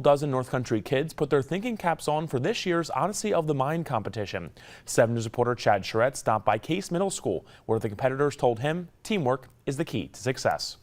Dozen North Country kids put their thinking caps on for this year's Odyssey of the Mind competition. 7 News reporter Chad Charette stopped by Case Middle School, where the competitors told him teamwork is the key to success.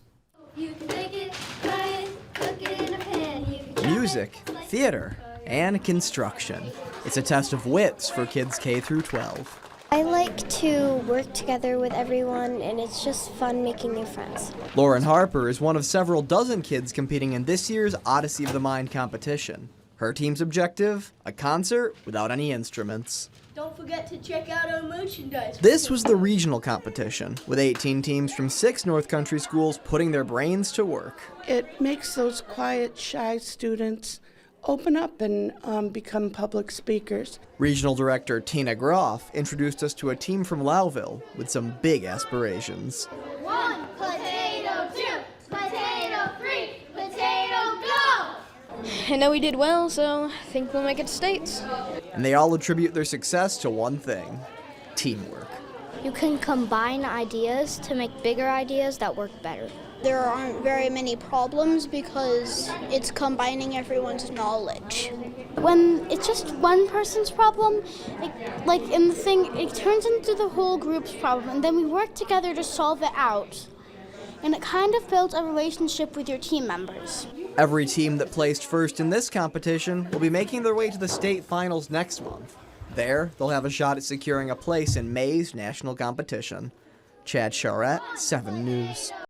You can bake it, fry it, cook it in a pan. Music, theater, and construction. It's a test of wits for kids K through 12. I like to work together with everyone, and it's just fun making new friends. Lauren Harper is one of several dozen kids competing in this year's Odyssey of the Mind competition. Her team's objective, a concert without any instruments. Don't forget to check out our merchandise. This was the regional competition, with 18 teams from 6 North Country schools putting their brains to work. It makes those quiet, shy students open up and become public speakers. Regional Director Tina Groff introduced us to a team from Lowville with some big aspirations. 1, potato, 2, potato, 3, potato, go! I know we did well, so I think we'll make it to states. And they all attribute their success to one thing: teamwork. You can combine ideas to make bigger ideas that work better. There aren't very many problems because it's combining everyone's knowledge. When it's just one person's problem, like in the thing, it turns into the whole group's problem, and then we work together to solve it out. And it kind of builds a relationship with your team members. Every team that placed first in this competition will be making their way to the state finals next month. There, they'll have a shot at securing a place in May's national competition. Chad Charette, 7 News.